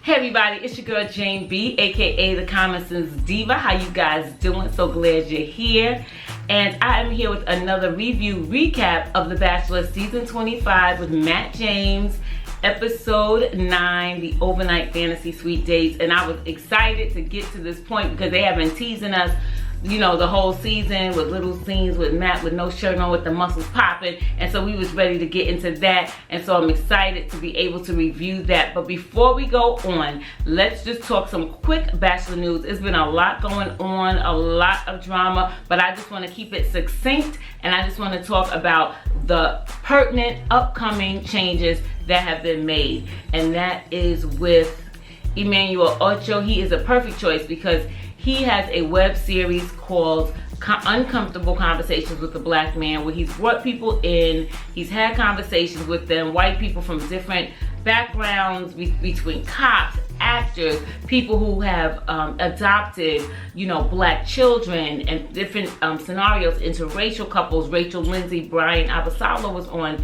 Hey everybody, it's your girl Jane B, aka the Common Sense Diva. How you guys doing? So glad you're here. And I am here with another review recap of The Bachelor Season 25 with Matt James, Episode 9, the Overnight Fantasy Suite Dates. And I was excited to get to this point because they have been teasing us, you know, the whole season with little scenes with Matt with no shirt on, with the muscles popping, and so we was ready to get into that, and so I'm excited to be able to review that. But before we go on, let's just talk some quick Bachelor news. It's been a lot going on, a lot of drama, but I just want to keep it succinct, and I just want to talk about the pertinent upcoming changes that have been made, and that is with Emmanuel Ocho. He is a perfect choice because he has a web series called Uncomfortable Conversations with a Black Man, where he's brought people in, he's had conversations with them, white people from different backgrounds, between cops, actors, people who have adopted, you know, black children, and different scenarios, interracial couples. Rachel Lindsay, Bri and Rachel was on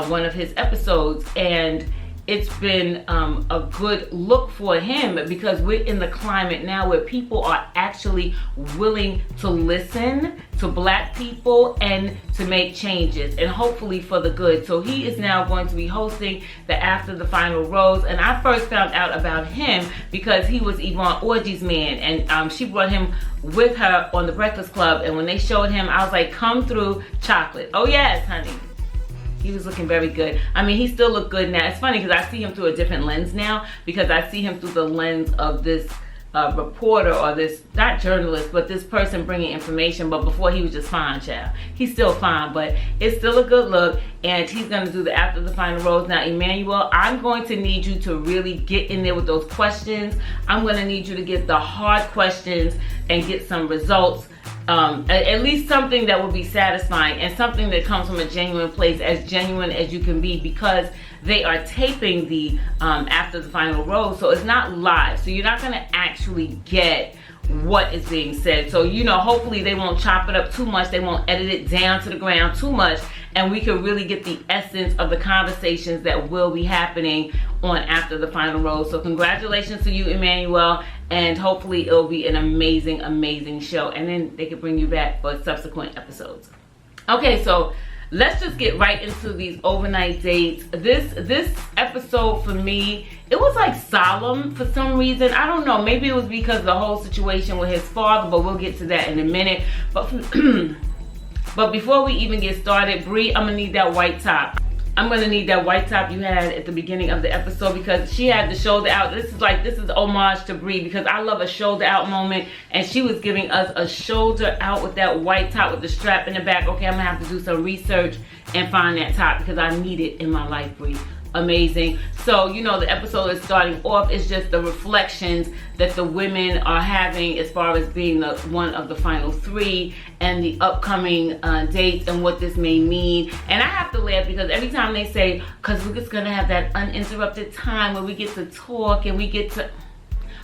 one of his episodes, and it's been a good look for him because we're in the climate now where people are actually willing to listen to black people and to make changes, and hopefully for the good. So he is now going to be hosting the After the Final Rose, and I first found out about him because he was Yvonne Orji's man, and she brought him with her on the Breakfast Club, and when they showed him, I was like, come through chocolate. Oh yes, honey. He was looking very good. I mean, he still looked good now. It's funny because I see him through a different lens now, because I see him through the lens of this reporter, or this, not journalist, but this person bringing information. But before, he was just fine, child. He's still fine, but it's still a good look, and he's going to do the After the Final Rose. Now, Emmanuel, I'm going to need you to really get in there with those questions. I'm going to need you to get the hard questions and get some results. At least something that will be satisfying, and something that comes from a genuine place, as genuine as you can be, because they are taping the After the Final Rose, so it's not live, so you're not going to actually get what is being said. So, you know, hopefully they won't chop it up too much, they won't edit it down to the ground too much, and we can really get the essence of the conversations that will be happening on After the Final Rose. So congratulations to you, Emmanuel, and hopefully it'll be an amazing, amazing show, and then they can bring you back for subsequent episodes. Okay, so let's just get right into these overnight dates. This episode for me, it was like solemn for some reason. I don't know, maybe it was because of the whole situation with his father, but we'll get to that in a minute. But before we even get started, Bri, I'm gonna need that white top. I'm gonna need that white top you had at the beginning of the episode, because she had the shoulder out. This is homage to Bri, because I love a shoulder out moment, and she was giving us a shoulder out with that white top with the strap in the back. Okay, I'm gonna have to do some research and find that top because I need it in my life, Bri. Amazing. So, you know, the episode is starting off. It's just the reflections that the women are having as far as being the one of the final three, and the upcoming dates, and what this may mean. And I have to laugh because every time they say, because we're just gonna have that uninterrupted time where we get to talk and we get to,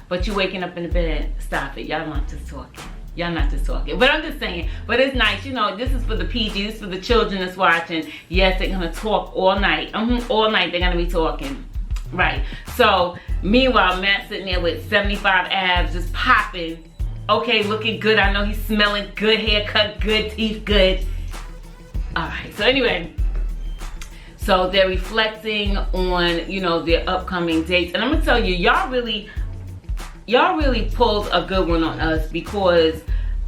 but you waking up in the bed, stop it, y'all not just talking. Y'all not just talking, but I'm just saying, but it's nice, you know, this is for the PG, this is for the children that's watching. Yes, they're gonna talk all night, all night they're gonna be talking, right? So, meanwhile, Matt's sitting there with 75 abs, just popping, okay, looking good. I know he's smelling good, haircut good, teeth good. All right, so anyway, so they're reflecting on, you know, their upcoming dates, and I'm gonna tell you, y'all really pulled a good one on us, because,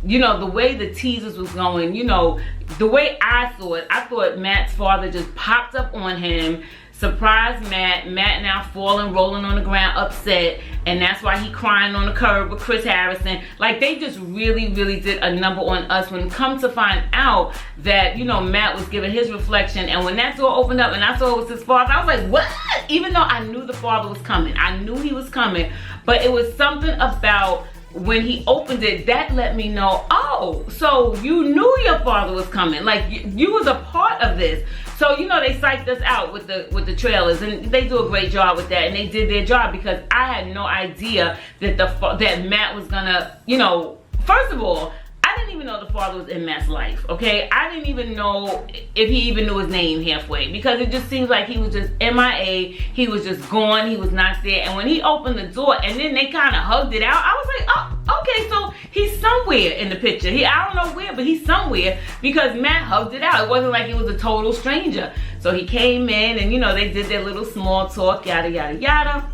you know, the way the teasers was going, you know, the way I saw it, I thought Matt's father just popped up on him, surprised Matt now falling, rolling on the ground, upset, and that's why he crying on the curb with Chris Harrison. Like, they just really did a number on us, when come to find out that, you know, Matt was giving his reflection, and when that door opened up and I saw it was his father, I was like, what? Even though I knew the father was coming, I knew he was coming, but it was something about when he opened it that let me know, oh, so you knew your father was coming, like you was a part of this. So, you know, they psyched us out with the trailers, and they do a great job with that, and they did their job, because I had no idea that that Matt was gonna, you know, first of all, I didn't even know the father was in Matt's life, okay? I didn't even know if he even knew his name halfway, because it just seems like he was just MIA. He was just gone. He was not there. And when he opened the door and then they kind of hugged it out, I was like, oh, okay, so he's somewhere in the picture. I don't know where, but he's somewhere, because Matt hugged it out. It wasn't like he was a total stranger. So he came in and, you know, they did their little small talk, yada, yada, yada.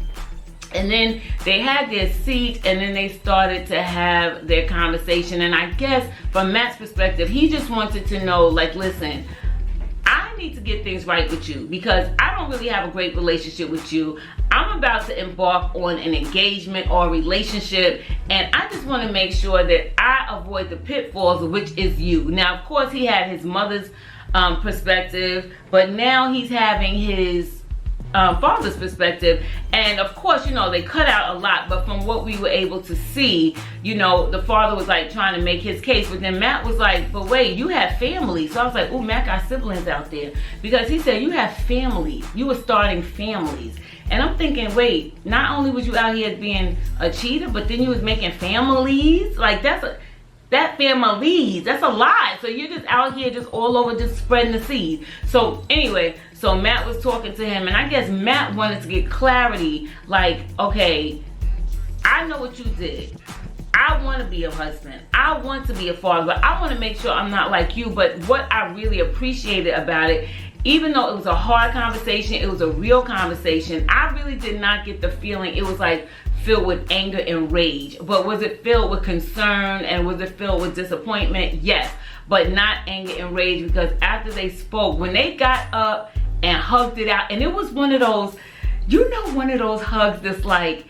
And then they had their seat, and then they started to have their conversation. And I guess from Matt's perspective, he just wanted to know, like, listen, I need to get things right with you, because I don't really have a great relationship with you. I'm about to embark on an engagement or a relationship, and I just want to make sure that I avoid the pitfalls, which is you. Now, of course, he had his mother's perspective, but now he's having his father's perspective. And of course, you know, they cut out a lot, but from what we were able to see, you know, the father was like trying to make his case, but then Matt was like, but wait, you have family. So I was like, oh, Matt got siblings out there, because he said you have families, you were starting families. And I'm thinking, wait, not only was you out here being a cheater, but then you was making families. Like, that's a lie. So you're just out here just all over, just spreading the seed. So anyway, so Matt was talking to him, and I guess Matt wanted to get clarity, like, okay, I know what you did. I want to be a husband. I want to be a father, but I want to make sure I'm not like you. But what I really appreciated about it, even though it was a hard conversation, it was a real conversation, I really did not get the feeling it was like filled with anger and rage. But was it filled with concern, and was it filled with disappointment? Yes, but not anger and rage, because after they spoke, when they got up and hugged it out, and it was one of those, you know, one of those hugs that's like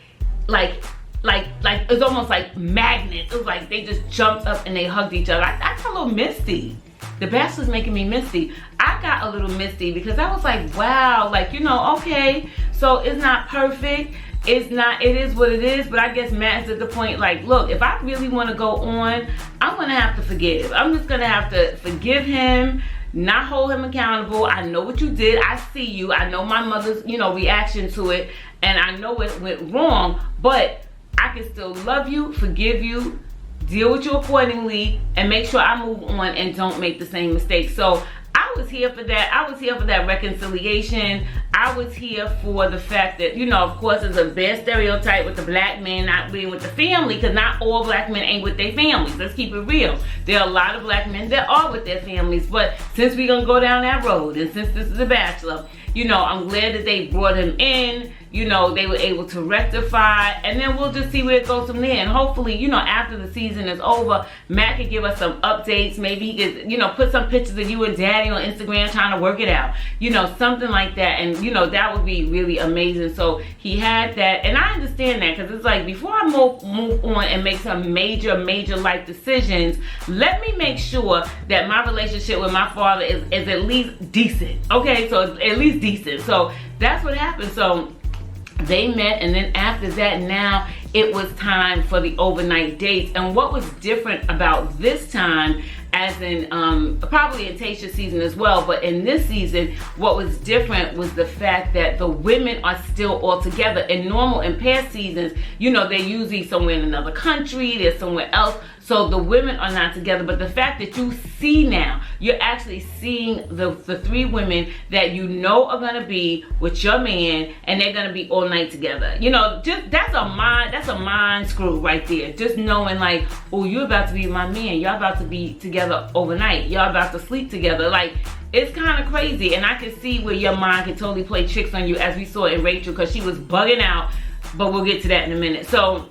it's almost like magnets. It was like they just jumped up and they hugged each other. I got a little misty. The Bachelor's making me misty. I got a little misty, because I was like, wow, like, you know, okay, so it's not perfect. It is what it is. But I guess Matt's at the point, like, look, if I really want to go on, I'm going to have to forgive. I'm just going to have to forgive him, not hold him accountable. I know what you did. I see you. I know my mother's, you know, reaction to it, and I know it went wrong, but I can still love you, forgive you, deal with you accordingly, and make sure I move on and don't make the same mistakes. So I was here for that. I was here for that reconciliation. I was here for the fact that, you know, of course, there's a bad stereotype with the black man not being with the family, because not all black men ain't with their families. Let's keep it real. There are a lot of black men that are with their families, but since we're gonna go down that road, and since this is a Bachelor, you know, I'm glad that they brought him in. You know, they were able to rectify, and then we'll just see where it goes from there. And hopefully, you know, after the season is over, Matt can give us some updates. Maybe he could, you know, put some pictures of you and Daddy on Instagram trying to work it out. You know, something like that. And, you know, that would be really amazing. So he had that. And I understand that, because it's like, before I move on and make some major life decisions, let me make sure that my relationship with my father is at least decent. Okay, so it's at least decent. So that's what happened. So they met, and then after that, now it was time for the overnight dates. And what was different about this time, as in probably in Tayshia's season as well, but in this season, what was different was the fact that the women are still all together. In past seasons, you know, they're usually somewhere in another country, they're somewhere else, so the women are not together. But the fact that you see now, you're actually seeing the three women that you know are gonna be with your man, and they're gonna be all night together. You know, just that's a mind screw right there. Just knowing, like, oh, you're about to be my man, y'all about to be together overnight, y'all about to sleep together. Like, it's kind of crazy. And I can see where your mind can totally play tricks on you, as we saw in Rachel, because she was bugging out, but we'll get to that in a minute. So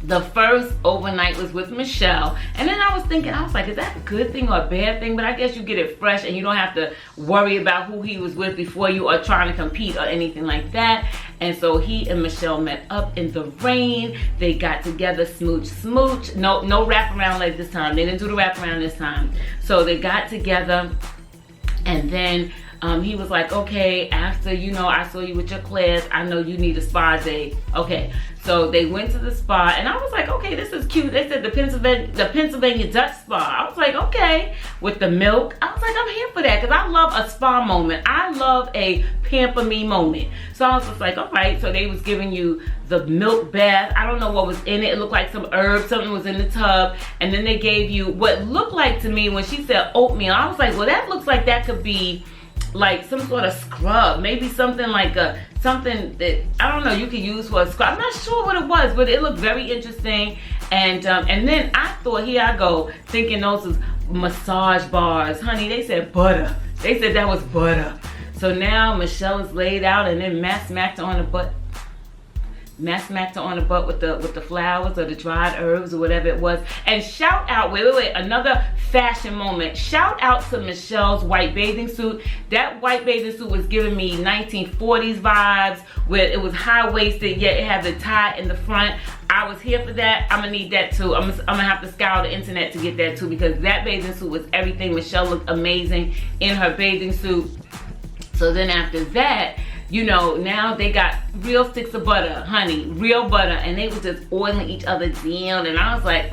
the first overnight was with Michelle, and then I was thinking, I was like, is that a good thing or a bad thing? But I guess you get it fresh, and you don't have to worry about who he was with before you are trying to compete or anything like that. And so he and Michelle met up in the rain. They got together, smooch. No wraparound like this time. They didn't do the wraparound this time. So they got together, and then he was like, okay, after, you know, I saw you with your class, I know you need a spa day. Okay, so they went to the spa, and I was like, okay, this is cute. They said the Pennsylvania Dutch spa. I was like, okay, with the milk. I was like, I'm here for that, because I love a spa moment. I love a pamper me moment. So I was just like, all right. So they was giving you the milk bath. I don't know what was in it. It looked like some herbs, something was in the tub. And then they gave you what looked like to me, when she said oatmeal, I was like, well, that looks like that could be like some sort of scrub, maybe something like something that, I don't know, you could use for a scrub. I'm not sure what it was, but it looked very interesting. And then I thought, here I go, thinking those was massage bars. Honey, they said butter. They said that was butter. So now Michelle is laid out, and then Matt smacked her on the butt. Matt smacked her on the butt with the flowers or the dried herbs or whatever it was. And shout out, wait, another fashion moment. Shout out to Michelle's white bathing suit. That white bathing suit was giving me 1940s vibes, where it was high-waisted, yet it had the tie in the front. I was here for that. I'm gonna need that too. I'm gonna have to scour the internet to get that too, because that bathing suit was everything. Michelle looked amazing in her bathing suit. So then after that, you know, now they got real sticks of butter, honey, real butter, and they were just oiling each other down, and I was like,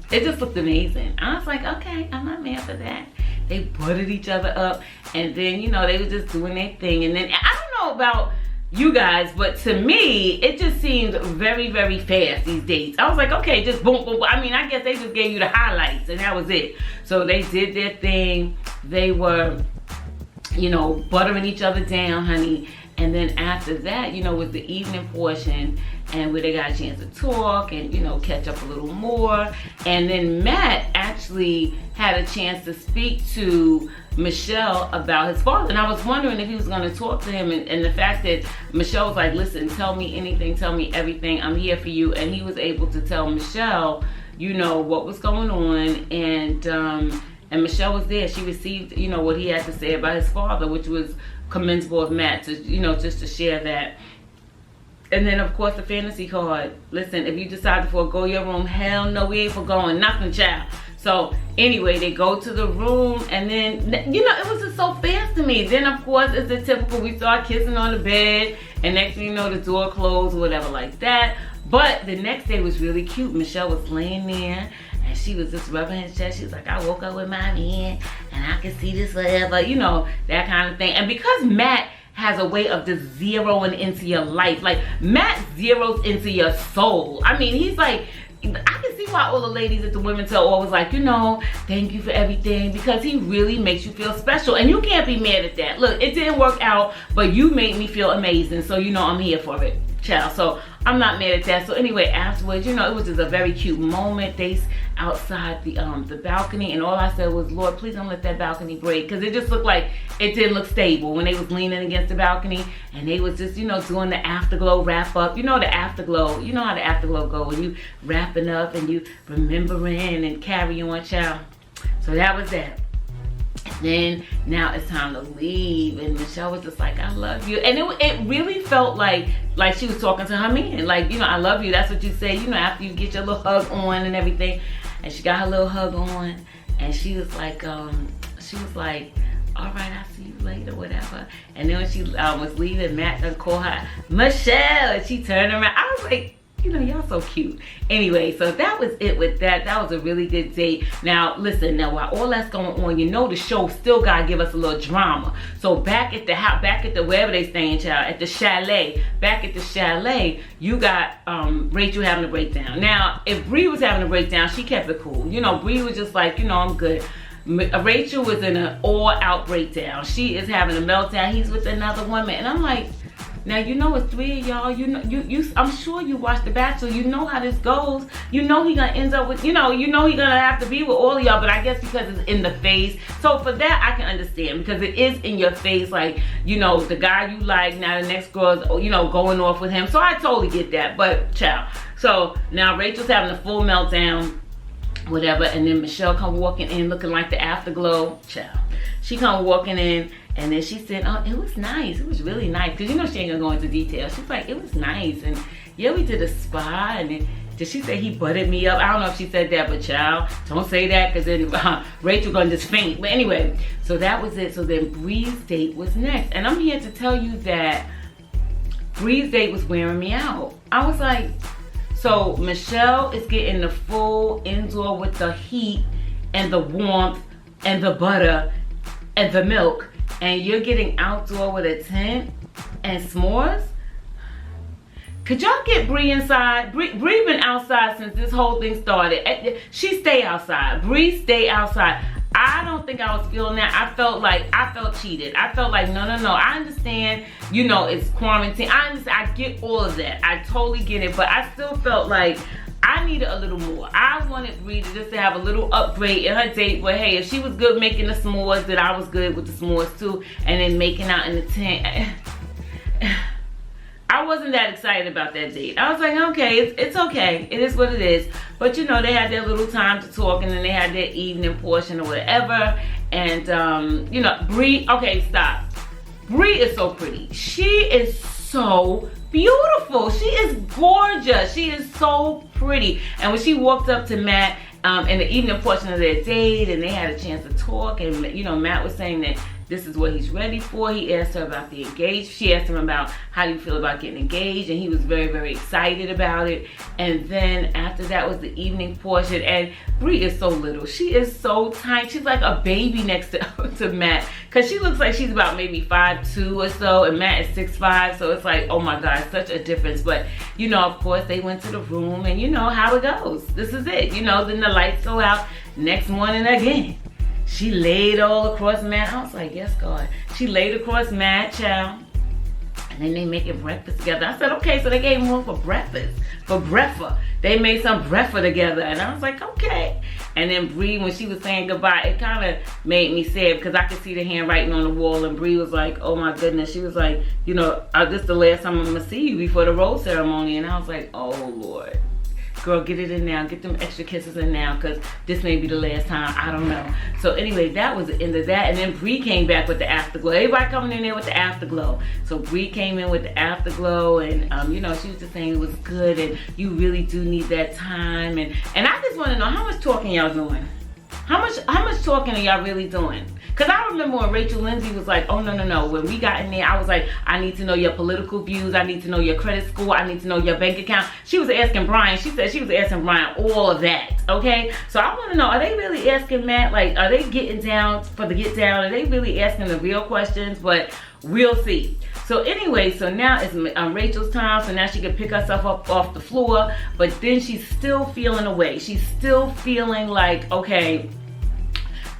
it just looked amazing. I was like, okay, I'm not mad for that. They buttered each other up, and then, you know, they were just doing their thing. And then, I don't know about you guys, but to me, it just seemed very, very fast, these dates. I was like, okay, just boom, boom, boom. I mean, I guess they just gave you the highlights, and that was it. So they did their thing. They were, you know, buttering each other down, honey. And then after that, you know, was the evening portion, and where they got a chance to talk and, you know, catch up a little more. And then Matt actually had a chance to speak to Michelle about his father. And I was wondering if he was going to talk to him, and the fact that Michelle was like, listen, tell me anything, tell me everything, I'm here for you. And he was able to tell Michelle, you know, what was going on. And Michelle was there. She received, you know, what he had to say about his father, which was commendable of Matt to, you know, just to share that. And then, of course, the fantasy card. Listen, if you decide to forego your room, hell no, we ain't foregoing nothing, child. So anyway, they go to the room, and then, you know, it was just so fast to me. Then, of course, it's the typical, we start kissing on the bed, and next thing you know, the door closed or whatever like that. But the next day was really cute. Michelle was laying there, and she was just rubbing his chest. She was like, I woke up with my man, and I can see this forever, you know, that kind of thing. And because Matt has a way of just zeroing into your life, like Matt zeroes into your soul. I mean, he's like, I can see why all the ladies at the women's tell always like, you know, thank you for everything, because he really makes you feel special, and you can't be mad at that. Look, it didn't work out, but you made me feel amazing, so you know I'm here for it, child. So I'm not mad at that. So anyway, afterwards, you know, it was just a very cute moment. They outside the balcony, and all I said was, Lord, please don't let that balcony break, because it just looked like it didn't look stable when they was leaning against the balcony, and they was just, you know, doing the afterglow wrap up. You know, the afterglow, you know how the afterglow go, when you wrapping up and you remembering and carry on, child. So that was that. Then now it's time to leave, and Michelle was just like, I love you. And it really felt like she was talking to her man, like, you know, I love you, that's what you say, you know, after you get your little hug on and everything. And she got her little hug on, and she was like, all right, I'll see you later, whatever. And then when she was leaving, Matt done called her Michelle, and she turned around. I was like, you know, y'all so cute. Anyway, so that was it with that. That was a really good date. Now, listen, now while all that's going on, you know the show still gotta give us a little drama. So back at the house, back at the, wherever they staying, child, at the chalet, back at the chalet, you got Rachel having a breakdown. Now, if Bri was having a breakdown, she kept it cool. You know, Bri was just like, you know, I'm good. Rachel was in an all-out breakdown. She is having a meltdown. He's with another woman, and I'm like, now, you know, it's three of y'all. You know, I'm sure you watched The Bachelor. You know how this goes. You know he gonna end up with, you know he gonna have to be with all of y'all. But I guess because it's in the face. So for that, I can understand, because it is in your face. Like, you know, the guy you like, now the next girl's, you know, going off with him. So I totally get that. But child. So now Rachel's having a full meltdown, whatever. And then Michelle come walking in looking like the afterglow. Child. She come walking in. And then she said, oh, it was nice. It was really nice. Because you know she ain't gonna go into detail. She's like, it was nice. And yeah, we did a spa. And then did she say he buttered me up? I don't know if she said that, but child, don't say that because then Rachel gonna just faint. But anyway, so that was it. So then Bri's date was next. And I'm here to tell you that Bri's date was wearing me out. I was like, so Michelle is getting the full indoor with the heat and the warmth and the butter and the milk, and you're getting outdoor with a tent and s'mores? Could y'all get Bri inside? Bri been outside since this whole thing started. She stay outside. Bri stay outside. I don't think I was feeling that. I felt cheated. I felt like, no. I understand, you know, it's quarantine. I understand. I get all of that. I totally get it. But I still felt like I needed a little more. I wanted Bri to just to have a little upgrade in her date. But hey, if she was good making the s'mores, then I was good with the s'mores too. And then making out in the tent. I wasn't that excited about that date. I was like, okay, it's okay. It is what it is. But you know, they had their little time to talk, and then they had their evening portion or whatever. And you know, Bri, okay, stop. Bri is so pretty. She is so beautiful. She is gorgeous. She is so pretty. And when she walked up to Matt in the evening portion of their date, and they had a chance to talk, and you know, Matt was saying that this is what he's ready for. He asked her about the engagement. She asked him about how do you feel about getting engaged, and he was very, very excited about it. And then after that was the evening portion, and Bri is so little. She is so tiny. She's like a baby next to Matt, because she looks like she's about maybe 5'2" or so, and Matt is 6'5", so it's like, oh my God, such a difference. But you know, of course, they went to the room, and you know how it goes. This is it. You know, then the lights go out. Next morning again, she laid all across Matt. I was like, yes, God. She laid across Matt, child. And then they making breakfast together. I said, okay, so they gave him room for breakfast. For breakfast. They made some breakfast together. And I was like, okay. And then Bri, when she was saying goodbye, it kind of made me sad because I could see the handwriting on the wall. And Bri was like, oh my goodness. She was like, you know, this is the last time I'm going to see you before the rose ceremony. And I was like, oh, Lord. Girl, get it in now. Get them extra kisses in now, because this may be the last time. I don't know. So anyway, that was the end of that. And then Bri came back with the afterglow. Everybody coming in there with the afterglow. So Bri came in with the afterglow, and you know, she was just saying it was good, and you really do need that time. And I just want to know, how much talking y'all doing? How much talking are y'all really doing? Because I remember when Rachel Lindsay was like, oh, no. When we got in there, I was like, I need to know your political views. I need to know your credit score. I need to know your bank account. She was asking Brian. She said she was asking Brian all of that, okay? So I want to know, are they really asking Matt? Like, are they getting down for the get down? Are they really asking the real questions? But we'll see. So anyway, so now it's Rachel's time. So now she can pick herself up off the floor. But then she's still feeling away. She's still feeling like, okay,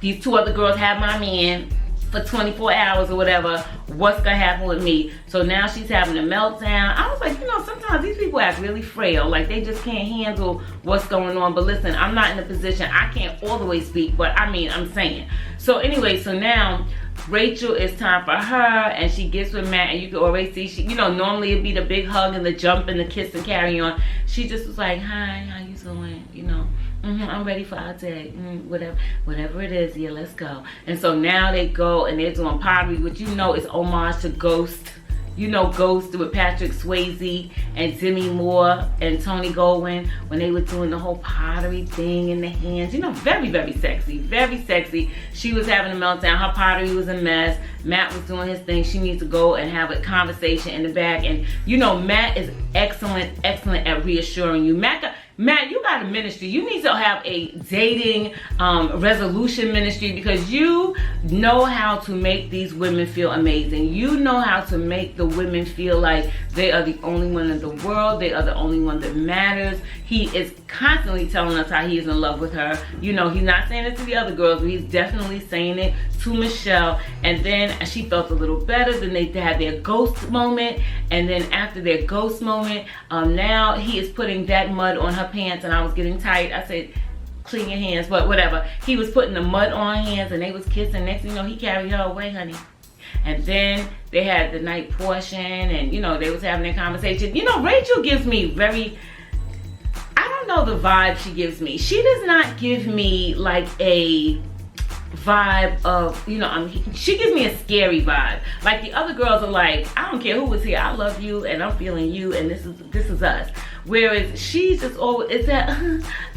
these two other girls have my man for 24 hours or whatever. What's gonna happen with me? So now she's having a meltdown. I was like, you know, sometimes these people act really frail. Like they just can't handle what's going on. But listen, I'm not in a position, I can't all the way speak, but I mean, I'm saying. So anyway, so now Rachel, it's time for her, and she gets with Matt, and you can already see, she, you know, normally it'd be the big hug and the jump and the kiss and carry on. She just was like, hi, how you doing? You know, I'm ready for our day. Whatever it is, yeah, let's go. And so now they go and they're doing pottery, which you know is homage to Ghost. You know Ghost with Patrick Swayze and Demi Moore and Tony Goldwyn when they were doing the whole pottery thing in the hands. You know, very, very sexy. Very sexy. She was having a meltdown. Her pottery was a mess. Matt was doing his thing. She needs to go and have a conversation in the back. And you know, Matt is excellent at reassuring you. Matt, you got a ministry. You need to have a dating resolution ministry, because you know how to make these women feel amazing. You know how to make the women feel like they are the only one in the world. They are the only one that matters. He is constantly telling us how he is in love with her. You know, he's not saying it to the other girls, but he's definitely saying it to Michelle. And then she felt a little better. Then they had their ghost moment. And then after their ghost moment, now he is putting that mud on her pants, and I was getting tight. I said, clean your hands, but whatever. He was putting the mud on her hands, and they was kissing. Next thing you know, he carried her away, honey. And then they had the night portion, and you know, they was having their conversation. You know, Rachel gives me very, I don't know the vibe she gives me. She does not give me like a vibe of, you know, she gives me a scary vibe. Like the other girls are like, I don't care who was here, I love you and I'm feeling you and this is us. Whereas she's just always, it's that,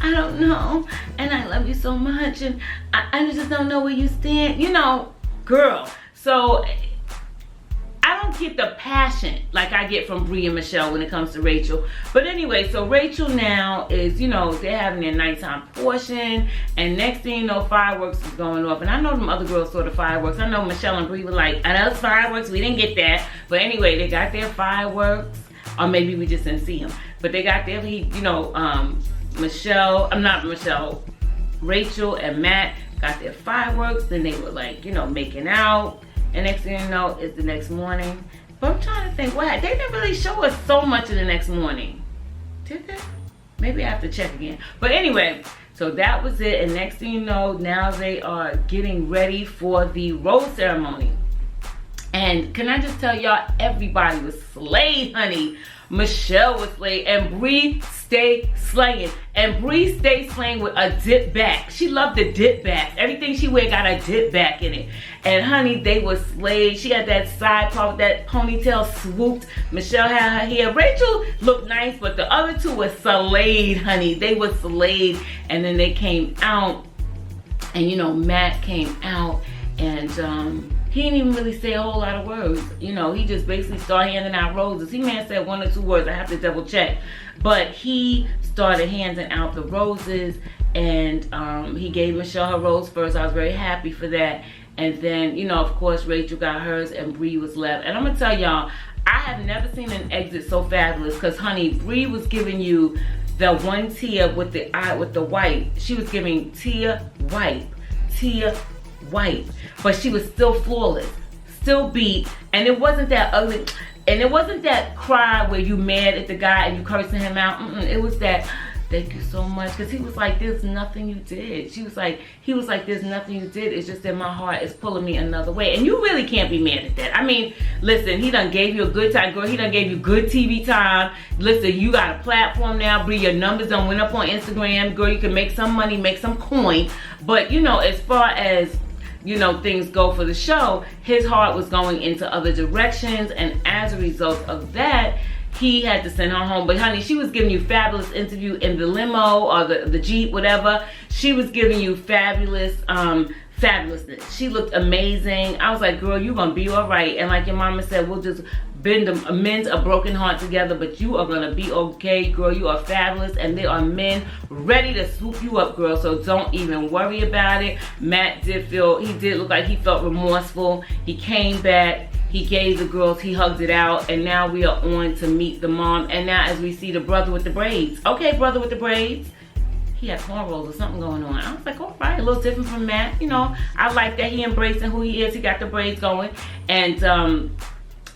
I don't know, and I love you so much, and I just don't know where you stand, you know, girl. So I don't get the passion like I get from Bri and Michelle when it comes to Rachel. But anyway, so Rachel now is, you know, they're having their nighttime portion, and next thing you know, fireworks is going off. And I know them other girls saw the fireworks. I know Michelle and Bri were like, I know it's fireworks, we didn't get that. But anyway, they got their fireworks, or maybe we just didn't see them. But they got their, you know, Rachel and Matt got their fireworks. Then they were like, you know, making out. And next thing you know, it's the next morning. But I'm trying to think, what? They didn't really show us so much of the next morning. Did they? Maybe I have to check again. But anyway, so that was it. And next thing you know, now they are getting ready for the rose ceremony. And can I just tell y'all, everybody was slayed, honey. Michelle was slayed, and Bri stayed slaying. And Bri stayed slaying with a dip back. She loved the dip back. Everything she wear got a dip back in it. And honey, they were slayed. She had that side part with that ponytail swooped. Michelle had her hair. Rachel looked nice, but the other two were slayed, honey. They were slayed. And then they came out, and you know, Matt came out, and he didn't even really say a whole lot of words. You know, he just basically started handing out roses. He may have said 1 or 2 words. I have to double check. But he started handing out the roses, and he gave Michelle her rose first. I was very happy for that. And then, you know, of course, Rachel got hers, and Bri was left. And I'm going to tell y'all, I have never seen an exit so fabulous. Because, honey, Bri was giving you the one tear with the eye, with the white. She was giving tear white. But she was still flawless, still beat, and it wasn't that ugly, and it wasn't that cry where you mad at the guy and you cursing him out. It was that, thank you so much, because he was like, there's nothing you did. He was like, there's nothing you did. It's just that my heart is pulling me another way, and you really can't be mad at that. I mean, listen, he done gave you a good time, girl. He done gave you good TV time. Listen, you got a platform now, Bri. Your numbers done went up on Instagram, girl. You can make some money, make some coin. But you know, as far as, you know, things go for the show, his heart was going into other directions, and as a result of that, he had to send her home. But honey, she was giving you fabulous interview in the limo or the Jeep, whatever. She was giving you fabulous fabulousness. She looked amazing. I was like, girl, you're gonna be all right. And like your mama said, we'll just mend a broken heart together, but you are gonna be okay, girl. You are fabulous, and there are men ready to swoop you up, girl. So don't even worry about it. Matt did look like he felt remorseful. He came back, he gave the girls, he hugged it out, and now we are on to meet the mom. And now as we see the brother with the braids. Okay, brother with the braids. He had cornrows or something going on. I was like, all right, a little different from Matt. You know, I like that he embracing who he is. He got the braids going, and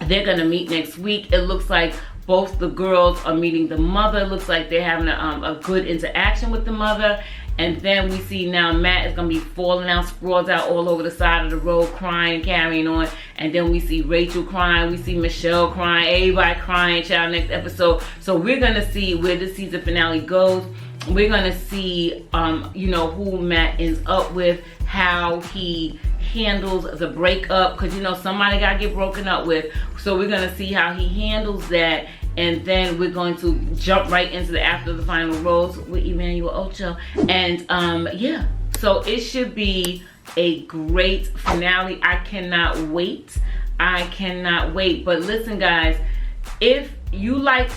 they're gonna meet next week. It looks like both the girls are meeting the mother. It looks like they're having a good interaction with the mother. And then we see now Matt is gonna be falling out, sprawled out all over the side of the road, crying, carrying on. And then we see Rachel crying, we see Michelle crying, everybody crying, child, next episode. So we're gonna see where the season finale goes. We're gonna see, you know, who Matt ends up with, how he handles the breakup, because you know somebody gotta get broken up with. So we're gonna see how he handles that, and then we're going to jump right into the after the final rose with Emmanuel Ocho. And yeah, so it should be a great finale. I cannot wait. But listen, guys, if you like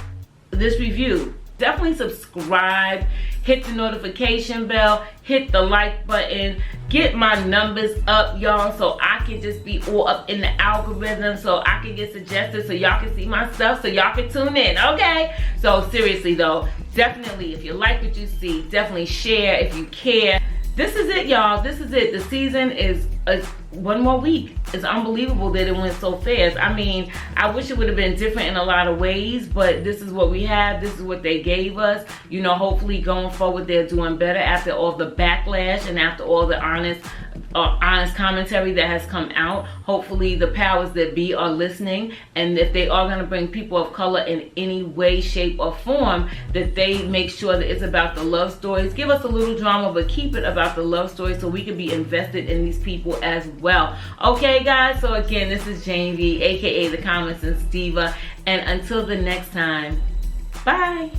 this review, definitely subscribe, hit the notification bell, hit the like button, get my numbers up, y'all, so I can just be all up in the algorithm, so I can get suggested, so y'all can see my stuff, so y'all can tune in, okay? So seriously though, definitely, if you like what you see, definitely share if you care. This is it, y'all. This is it. The season is one more week. It's unbelievable that it went so fast. I mean, I wish it would have been different in a lot of ways, but this is what we have. This is what they gave us. You know, hopefully going forward, they're doing better after all the backlash and after all the honest honest commentary that has come out. Hopefully the powers that be are listening, and if they are going to bring people of color in any way, shape, or form, that they make sure that it's about the love stories. Give us a little drama, but keep it about the love stories so we can be invested in these people as well. Okay, guys, so again, this is Jane V, aka the Common Sense Diva, and until the next time, bye.